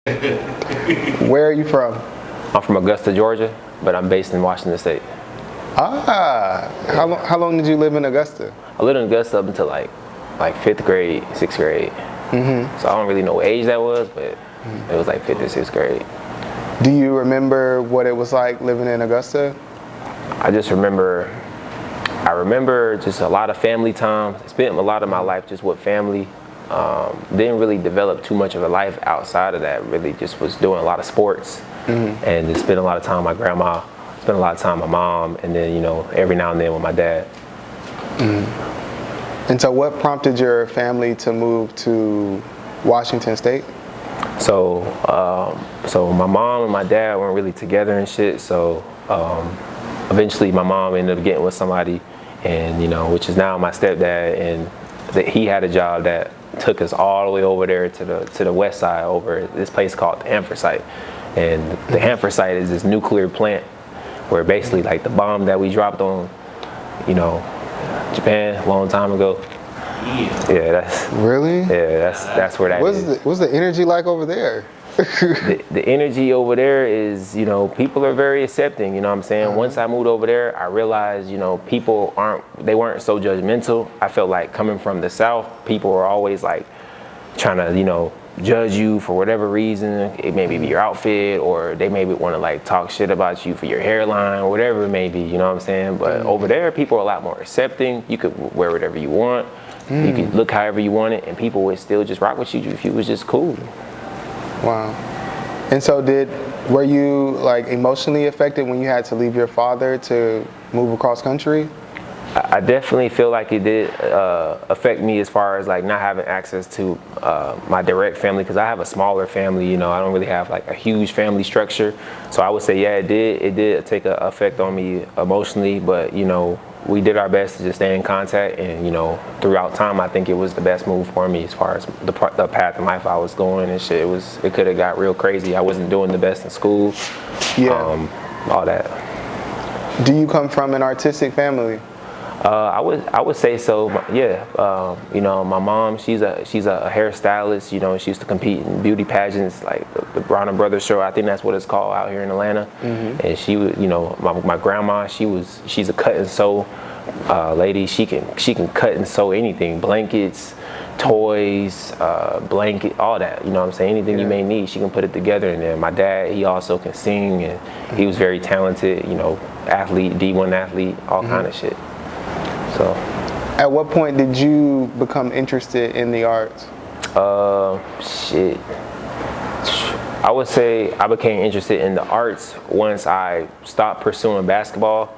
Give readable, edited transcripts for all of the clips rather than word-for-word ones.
Where are you from? I'm from Augusta, Georgia, but I'm based in Washington State. Ah, how long did you live in Augusta? I lived in Augusta up until like fifth grade, sixth grade. So I don't really know what age that was, but it was like fifth or sixth grade. Do you remember what it was like living in Augusta? I remember just a lot of family time. I spent a lot of my life just with family. Didn't really develop too much of a life outside of that. Really just was doing a lot of sports and just spent a lot of time with my grandma, spent a lot of time with my mom, and then, you know, every now and then with my dad. And so what prompted your family to move to Washington State? So my mom and my dad weren't really together and shit. So eventually my mom ended up getting with somebody, and, you know, which is now my stepdad, and he had a job that took us all the way over there to the west side, over this place called the Hanford site. And the Hanford site is this nuclear plant where basically like the bomb that we dropped on, you know, Japan a long time ago. Yeah, that's really. Yeah, that's where that is. What's the energy like over there? The energy over there is, you know, people are very accepting, you know what I'm saying? Once I moved over there, I realized, you know, people weren't so judgmental. I felt like coming from the South, people were always like trying to, you know, judge you for whatever reason. It may be your outfit, or they maybe want to like talk shit about you for your hairline, or whatever it may be, you know what I'm saying? But over there, people are a lot more accepting. You could wear whatever you want. You could look however you want it, and people would still just rock with you if you was just cool. Wow. And so were you like emotionally affected when you had to leave your father to move across country? I definitely feel like it did affect me as far as like not having access to my direct family, because I have a smaller family, you know. I don't really have like a huge family structure. So I would say, yeah, it did take an effect on me emotionally, but, you know, we did our best to just stay in contact, and, you know, throughout time, I think it was the best move for me as far as the path in life I was going and shit. It could have got real crazy. I wasn't doing the best in school. Yeah. All that. Do you come from an artistic family? I would say so. Yeah. You know, my mom, she's a hairstylist. You know, she used to compete in beauty pageants like the Brown Brothers show. I think that's what it's called out here in Atlanta. And she would, you know, my grandma, she's a cut and sew lady. She can cut and sew anything, blankets, toys, blanket, all that. You know what I'm saying? Anything you may need, she can put it together. And then my dad, he also can sing, and he was very talented. You know, athlete, D1 athlete, all kind of shit. So, at what point did you become interested in the arts? Shit. I would say I became interested in the arts once I stopped pursuing basketball.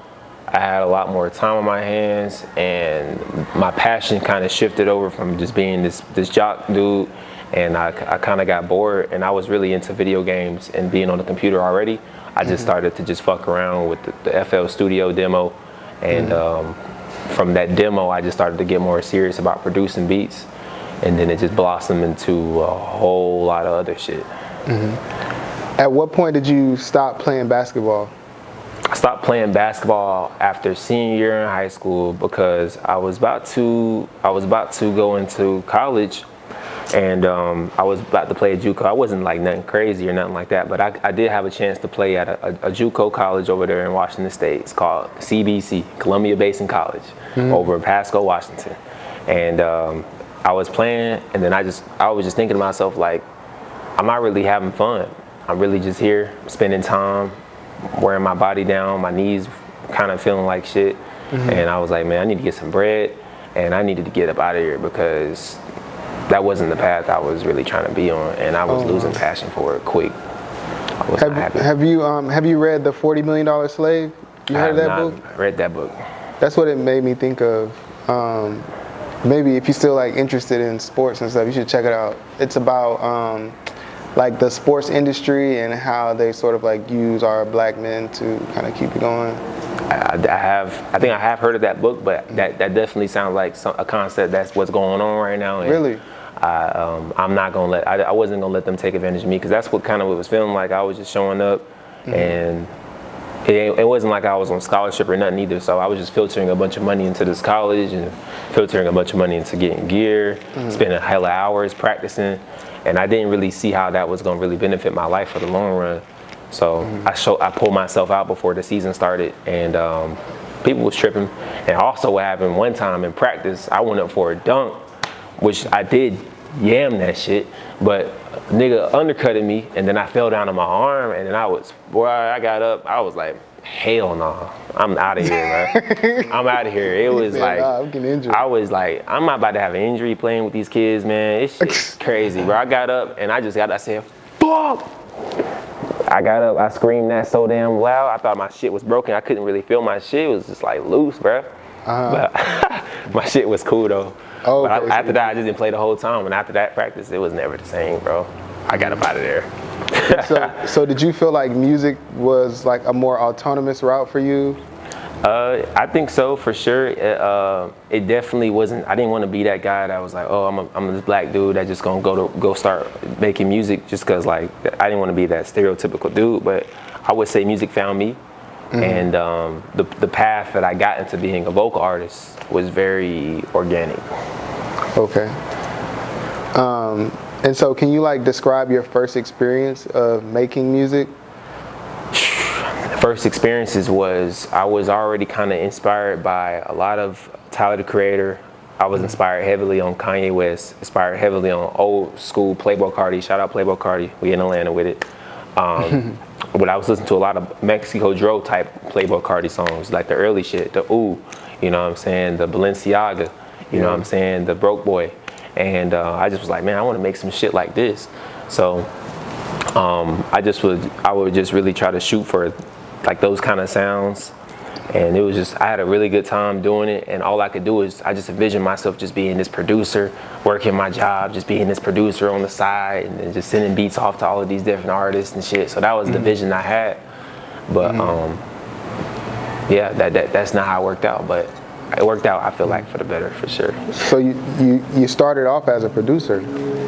I had a lot more time on my hands, and my passion kind of shifted over from just being this jock dude, and I kind of got bored, and I was really into video games and being on the computer already. I just started to just fuck around with the FL Studio demo, and from that demo, I just started to get more serious about producing beats, and then it just blossomed into a whole lot of other shit. At what point did you stop playing basketball? I stopped playing basketball after senior year in high school because I was about to go into college, and I was about to play at JUCO. I wasn't like nothing crazy or nothing like that, but I did have a chance to play at a JUCO college over there in Washington State. It's called CBC, Columbia Basin College, over in Pasco, Washington. And I was playing, and then I was just thinking to myself, like, I'm not really having fun. I'm really just here spending time, wearing my body down, my knees kind of feeling like shit. And I was like, man, I need to get some bread, and I needed to get up out of here because that wasn't the path I was really trying to be on, and I was losing passion for it quick. I was not happy. Have you read The $40 Million Slave? You heard of that book? I read that book. That's what it made me think of. Maybe if you're still like interested in sports and stuff, you should check it out. It's about like the sports industry and how they sort of like use our black men to kind of keep it going. I think I have heard of that book, but that definitely sounds like a concept that's what's going on right now. And really? I'm not gonna I wasn't gonna let them take advantage of me, because that's what kind of it was feeling like. I was just showing up, and it wasn't like I was on scholarship or nothing either. So I was just filtering a bunch of money into this college and filtering a bunch of money into getting gear, spending hella hours practicing. and I didn't really see how that was gonna really benefit my life for the long run. So I pulled myself out before the season started, and people was tripping. And also what happened one time in practice, I went up for a dunk, which I did yam that shit, but nigga undercutted me, and then I fell down on my arm, and then I got up, I was like, hell no, I'm out of here, man. I'm out of here. It was like, I'm getting injured. I was like, I'm not about to have an injury playing with these kids, man. It's shit's crazy, bro. I got up, and I said, fuck! I got up, I screamed that so damn loud, I thought my shit was broken. I couldn't really feel my shit. It was just like loose, bro. But my shit was cool though. Oh, but okay, after that, I just didn't play the whole time. And after that practice, it was never the same, bro. I got up out of there. So did you feel like music was like a more autonomous route for you? I think so, for sure. It definitely wasn't. I didn't want to be that guy that was like, oh, I'm this black dude that just gonna go start making music just because like I didn't want to be that stereotypical dude. But I would say music found me, and the path that I got into being a vocal artist was very organic. Okay. And so can you like describe your first experience of making music? First experiences was I was already kind of inspired by a lot of Tyler the Creator. I was inspired heavily on Kanye West, inspired heavily on old school Playboi Carti. Shout out Playboi Carti. We in Atlanta with it. But I was listening to a lot of Mexico Dro type Playboi Carti songs, like the early shit, the Ooh, you know what I'm saying, the Balenciaga, you know what I'm saying, the Broke Boy. And I just was like, man, I want to make some shit like this. So I would just really try to shoot for like those kind of sounds, and it was just, I had a really good time doing it, and all I could do is I just envisioned myself just being this producer, working my job, just being this producer on the side, and then just sending beats off to all of these different artists and shit. So that was the vision I had, but yeah, that's not how it worked out, but it worked out, I feel like, for the better, for sure. So you started off as a producer?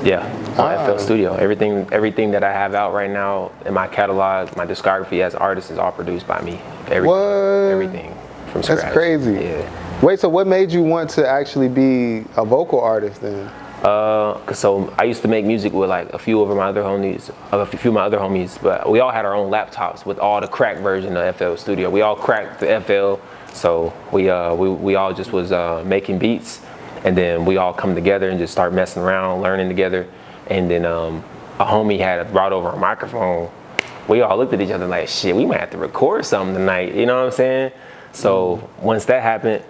Yeah, on FL Studio. Everything that I have out right now in my catalog, my discography as an artist is all produced by me. Everything from scratch. That's crazy. Yeah. Wait, so what made you want to actually be a vocal artist then? So I used to make music with like a few of my other homies, but we all had our own laptops with all the cracked version of FL Studio. We all cracked the FL, so we all just was making beats, and then we all come together and just start messing around, learning together. And then a homie had brought over a microphone. We all looked at each other like, shit, we might have to record something tonight. You know what I'm saying? So once that happened,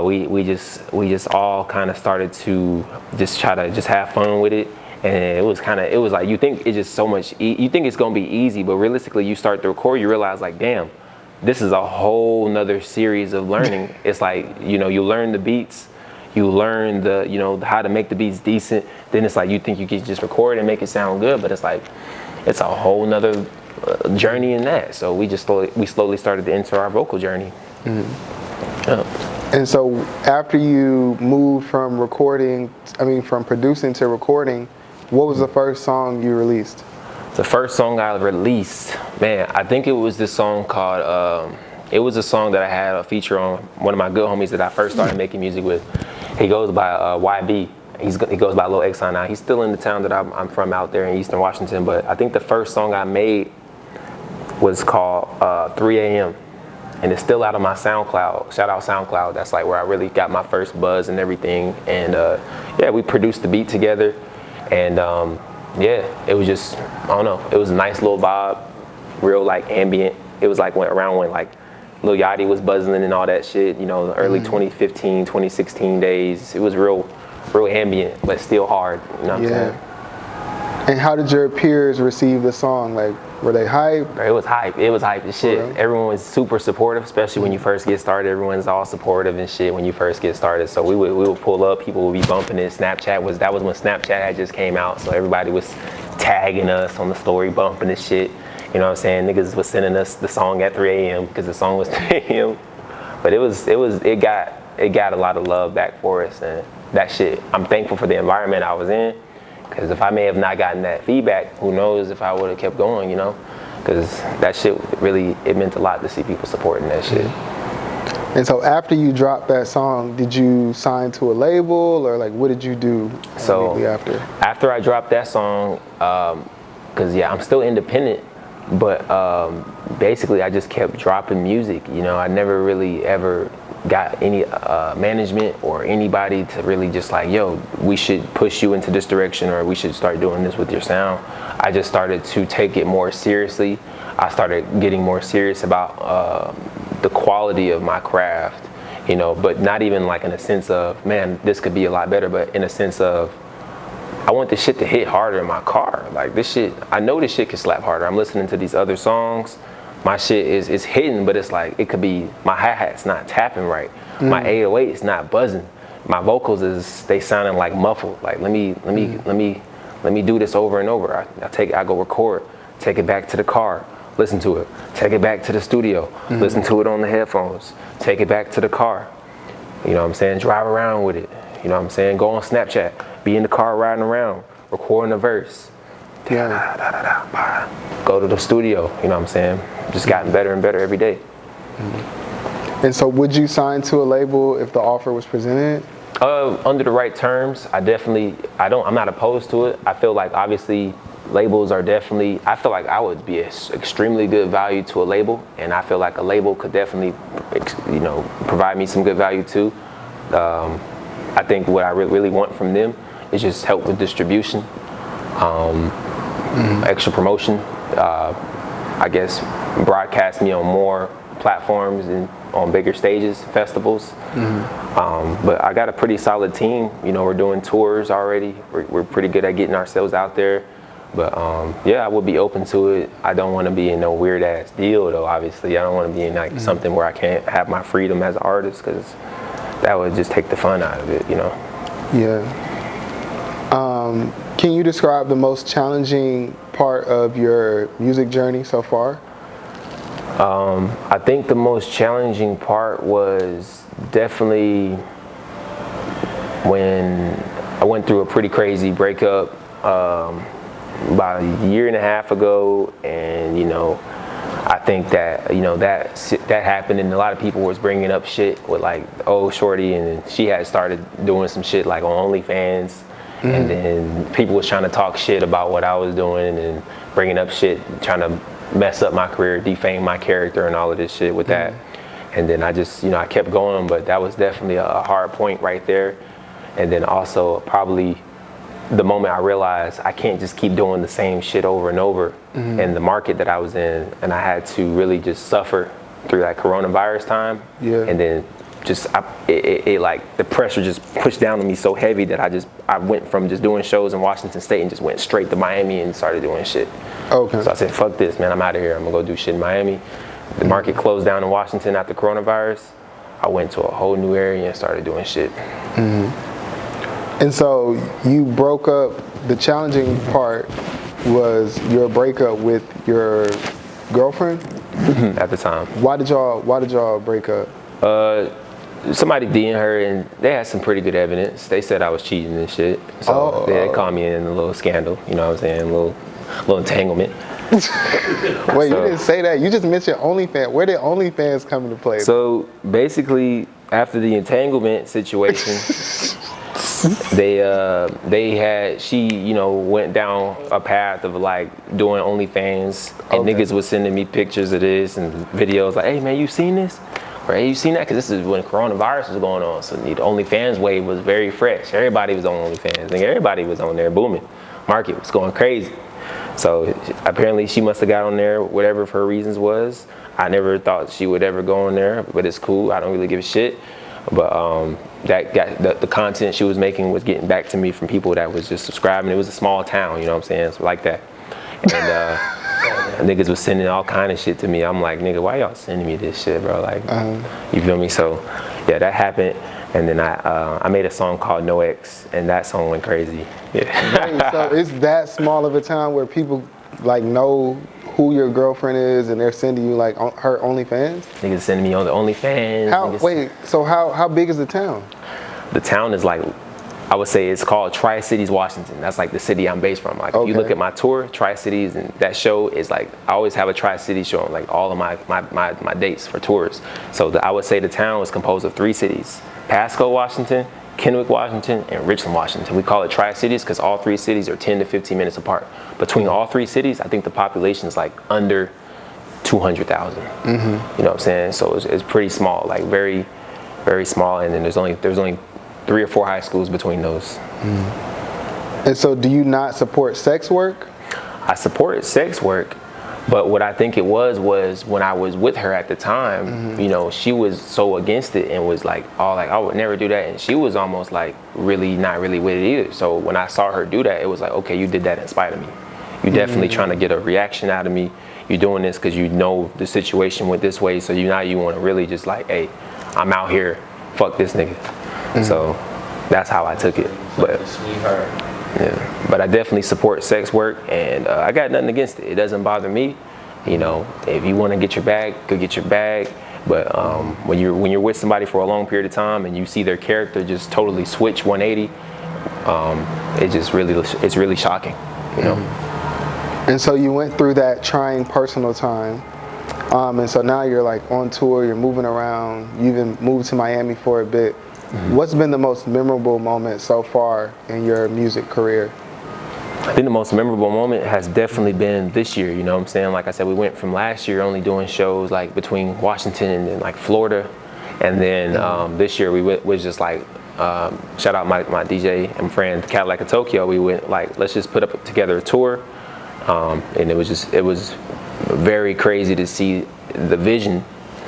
we just all kind of started to just try to just have fun with it. And it was like, you think it's just so much, you think it's gonna be easy, but realistically you start to record, you realize like, damn, this is a whole nother series of learning. It's like, you know, you learn the beats, you learn how to make the beats decent. Then it's like, you think you can just record and make it sound good, but it's like, it's a whole nother journey in that. So we slowly started to enter our vocal journey. And so after you moved from producing to recording, what was the first song you released? The first song I released, man, I think it was this song called, it was a song that I had a feature on one of my good homies that I first started making music with. He goes by YB. He goes by Lil Exxon now. He's still in the town that I'm from out there in Eastern Washington, but I think the first song I made was called 3 a.m. and it's still out of my SoundCloud. Shout out SoundCloud. That's like where I really got my first buzz and everything. And yeah, we produced the beat together, and yeah, it was just, I don't know, it was a nice little vibe, real like ambient. It was like around when like Lil Yachty was buzzing and all that shit, you know, the early 2015, 2016 days. It was real ambient, but still hard, you know what I'm saying? And how did your peers receive the song? Like, were they hyped? It was hype. It was hype as shit. Okay. Everyone was super supportive, especially when you first get started. Everyone's all supportive and shit when you first get started. So we would pull up, people would be bumping it. That was when Snapchat had just came out, so everybody was tagging us on the story, bumping this shit. You know what I'm saying? Niggas was sending us the song at 3 a.m. because the song was 3 a.m. But it got a lot of love back for us, and that shit, I'm thankful for the environment I was in. Because if I may have not gotten that feedback, who knows if I would have kept going, you know? Because that shit really, it meant a lot to see people supporting that shit. And so after you dropped that song, did you sign to a label, or like what did you do immediately after? After I dropped that song, because I'm still independent, but basically I just kept dropping music. You know, I never really ever got any management or anybody to really just like, yo, we should push you into this direction, or we should start doing this with your sound. I just started to take it more seriously. I started getting more serious about the quality of my craft, you know, but not even like in a sense of, man, this could be a lot better, but in a sense of, I want this shit to hit harder in my car. Like this shit, I know this shit can slap harder. I'm listening to these other songs. My shit is hitting, but it's like, it could be, my hi-hat's not tapping right. My 808 is not buzzing. My vocals they sounding like muffled. Like, let me do this over and over. I go record, take it back to the car, listen to it, take it back to the studio, listen to it on the headphones, take it back to the car. You know what I'm saying? Drive around with it. You know what I'm saying? Go on Snapchat, be in the car riding around, recording a verse. Go to the studio, you know what I'm saying? Just gotten better and better every day. And so would you sign to a label if the offer was presented? Under the right terms, I'm not opposed to it. I feel like obviously labels are definitely, I feel like I would be an extremely good value to a label, and I feel like a label could definitely, you know, provide me some good value too. I think what I really want from them is just help with distribution, extra promotion, I guess broadcast me on more platforms and on bigger stages, festivals. But I got a pretty solid team. You know, we're doing tours already. We're pretty good at getting ourselves out there. But yeah, I would be open to it. I don't want to be in no weird ass deal though, obviously. I don't want to be in like something where I can't have my freedom as an artist, because that would just take the fun out of it, you know? Yeah. Can you describe the most challenging part of your music journey so far? I think the most challenging part was definitely when I went through a pretty crazy breakup about a year and a half ago, and you know, I think that, you know, that happened, and a lot of people was bringing up shit with like, oh, shorty, and she had started doing some shit like on OnlyFans, and then people was trying to talk shit about what I was doing and bringing up shit, trying to mess up my career, defame my character and all of this shit with that. And then I just, you know, I kept going, but that was definitely a hard point right there. And then also probably the moment I realized I can't just keep doing the same shit over and over in the market that I was in, and I had to really just suffer through that coronavirus time. And then just it like the pressure just pushed down on me so heavy that I went from just doing shows in Washington State and just went straight to Miami and started doing shit. Okay. So I said, fuck this, man, I'm out of here. I'm gonna go do shit in Miami. The market closed down in Washington after coronavirus. I went to a whole new area and started doing shit. And so you broke up, the challenging part was your breakup with your girlfriend? At the time. Why did y'all break up? Somebody DM'd her and they had some pretty good evidence. They said I was cheating and shit. So they called me in a little scandal, you know what I'm saying, a little entanglement. Wait, you didn't say that. You just mentioned OnlyFans. Where did OnlyFans come into play? So basically, after the entanglement situation, she, you know, went down a path of like doing OnlyFans, and niggas was sending me pictures of this and videos like, hey man, you seen this? Or hey, you seen that? Because this is when coronavirus was going on, so the OnlyFans wave was very fresh. Everybody was on OnlyFans, and everybody was on there booming. Market was going crazy. So apparently she must have got on there, whatever her reasons was. I never thought she would ever go on there, but it's cool. I don't really give a shit. But that got the content she was making was getting back to me from people that was just subscribing. It was a small town, you know what I'm saying? So like that. And niggas was sending all kind of shit to me. I'm like, nigga, why y'all sending me this shit, bro? Like, you feel me? So yeah, that happened. And then I made a song called No X, and that song went crazy. Yeah. Wait, so it's that small of a town where people like know who your girlfriend is, and they're sending you like her OnlyFans? Niggas sending me on the OnlyFans. So how big is the town? The town is like I would say it's called Tri-Cities, Washington. That's like the city I'm based from. Like if you look at my tour, Tri-Cities, and that show is like, I always have a Tri-Cities show on like all of my dates for tours. So I would say the town is composed of 3 cities: Pasco, Washington, Kennewick, Washington, and Richland, Washington. We call it Tri-Cities because all 3 cities are 10 to 15 minutes apart. Between all 3 cities, I think the population is like under 200,000. You know what I'm saying? So it's pretty small, like very, very small. And then there's only 3 or 4 high schools between those. And so do you not support sex work? I supported sex work, but what I think it was when I was with her at the time, you know, she was so against it and was like, oh, like I would never do that. And she was almost like really not really with it either. So when I saw her do that, it was like, okay, you did that in spite of me. You definitely trying to get a reaction out of me. You're doing this because you know the situation went this way. So you want to really just like, hey, I'm out here, fuck this nigga. So that's how I took it. But yeah, but I definitely support sex work, and I got nothing against it. It doesn't bother me. You know, if you want to get your bag, go get your bag. But when you're with somebody for a long period of time and you see their character just totally switch 180, it's really shocking. You know. And so you went through that trying personal time, and so now you're like on tour. You're moving around. You even moved to Miami for a bit. What's been the most memorable moment so far in your music career? I think the most memorable moment has definitely been this year, you know what I'm saying? Like I said, we went from last year only doing shows like between Washington and then like Florida. And then this year was just like, shout out my DJ and friend Cadillac of Tokyo. We went like, let's just put up together a tour. And it was very crazy to see the vision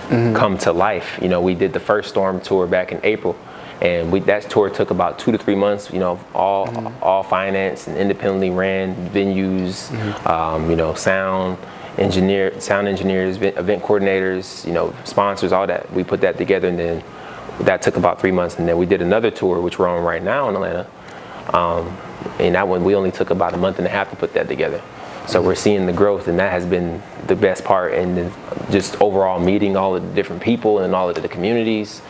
come to life. You know, we did the first Storm tour back in April. And that tour took about 2 to 3 months, you know, all financed and independently ran venues, you know, sound engineers, event coordinators, you know, sponsors, all that. We put that together, and then that took about 3 months. And then we did another tour, which we're on right now in Atlanta. And that one, we only took about a month and a half to put that together. So we're seeing the growth, and that has been the best part. And then just overall meeting all of the different people and all of the communities,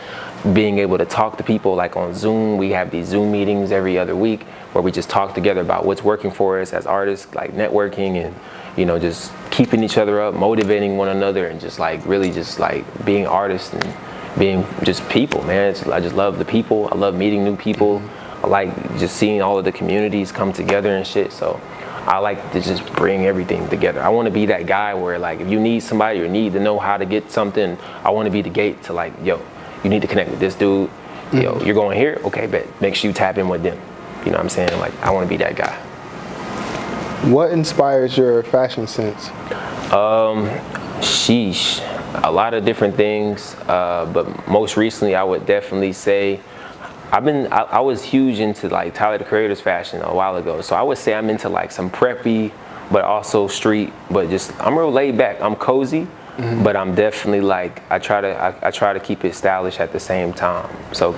being able to talk to people like on Zoom. We have these Zoom meetings every other week where we just talk together about what's working for us as artists, like networking and, you know, just keeping each other up, motivating one another, and just like really just like being artists and being just people, man. I just love the people. I love meeting new people. I like just seeing all of the communities come together and shit. So I like to just bring everything together. I want to be that guy where like if you need somebody or need to know how to get something, I want to be the gate to like, yo, you need to connect with this dude. Yo, you're going here? Okay, bet. Make sure you tap in with them. You know what I'm saying? Like, I want to be that guy. What inspires your fashion sense? Sheesh. A lot of different things, but most recently I would definitely say I was huge into like Tyler the Creator's fashion a while ago. So I would say I'm into like some preppy, but also street, but just, I'm real laid back. I'm cozy. But I'm definitely like, I try to keep it stylish at the same time. So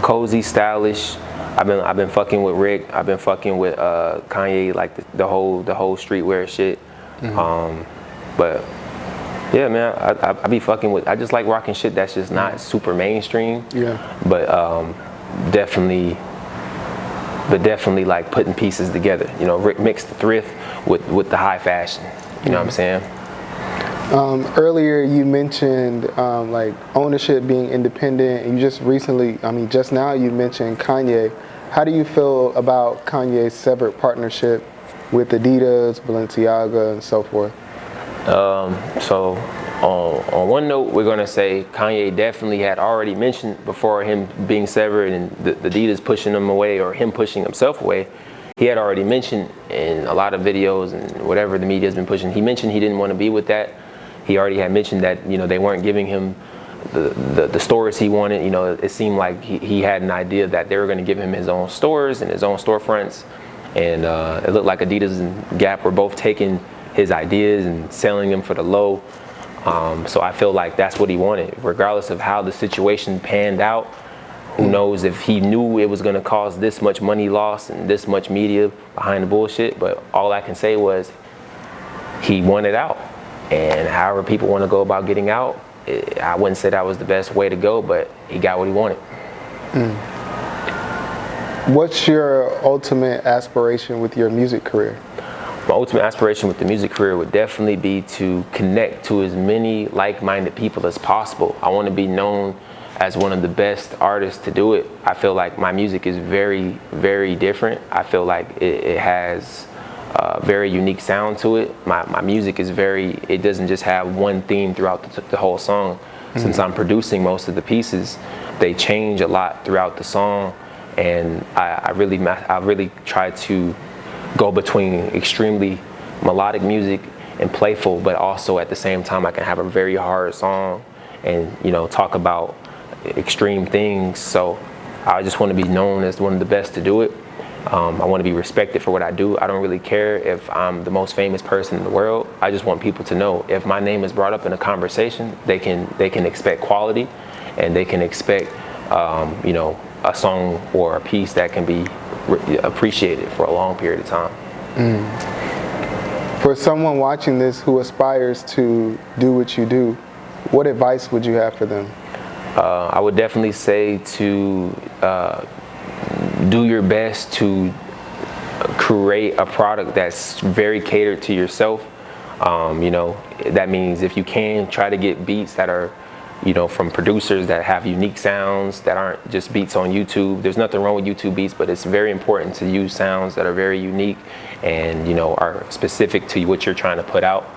cozy, stylish. I've been fucking with Rick. I've been fucking with Kanye, like the whole streetwear shit. But yeah, man, I be fucking with. I just like rocking shit that's just not super mainstream. Yeah. But definitely like putting pieces together. You know, Rick mixed the thrift with the high fashion. You know what I'm saying? Earlier you mentioned like ownership, being independent, and you just recently, just now you mentioned Kanye. How do you feel about Kanye's severed partnership with Adidas, Balenciaga, and so forth? So on one note, we're gonna say Kanye definitely had already mentioned before him being severed and the Adidas pushing him away or him pushing himself away. He had already mentioned in a lot of videos and whatever the media has been pushing, he mentioned he didn't want to be with that. He already had mentioned that, you know, they weren't giving him the stores he wanted. You know, it seemed like he had an idea that they were going to give him his own stores and his own storefronts. And it looked like Adidas and Gap were both taking his ideas and selling them for the low. So I feel like that's what he wanted. Regardless of how the situation panned out, who knows if he knew it was going to cause this much money loss and this much media behind the bullshit. But all I can say was he wanted out. And however people want to go about getting out, I wouldn't say that was the best way to go, but he got what he wanted. What's your ultimate aspiration with your music career? My ultimate aspiration with the music career would definitely be to connect to as many like-minded people as possible. I want to be known as one of the best artists to do it. I feel like my music is very, very different. I feel like it has a very unique sound to it. My music is it doesn't just have one theme throughout the whole song. Mm-hmm. Since I'm producing most of the pieces, they change a lot throughout the song, and I really try to go between extremely melodic music and playful, but also at the same time I can have a very hard song and, you know, talk about extreme things. So I just want to be known as one of the best to do it. I want to be respected for what I do. I don't really care if I'm the most famous person in the world. I just want people to know if my name is brought up in a conversation, they can expect quality, and they can expect you know, a song or a piece that can be appreciated for a long period of time. For someone watching this who aspires to do what you do, what advice would you have for them? I would definitely say to do your best to create a product that's very catered to yourself. You know, that means if you can, try to get beats that are, you know, from producers that have unique sounds that aren't just beats on YouTube. There's nothing wrong with YouTube beats, but it's very important to use sounds that are very unique and, you know, are specific to what you're trying to put out.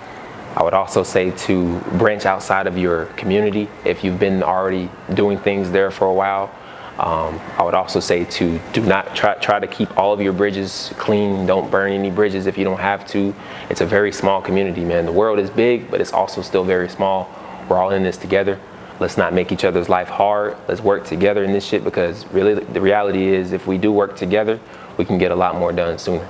I would also say to branch outside of your community if you've been already doing things there for a while. I would also say to do not try to keep all of your bridges clean. Don't burn any bridges if you don't have to. It's a very small community, man. The world is big, but it's also still very small. We're all in this together. Let's not make each other's life hard. Let's work together in this shit, because really the reality is if we do work together, we can get a lot more done sooner.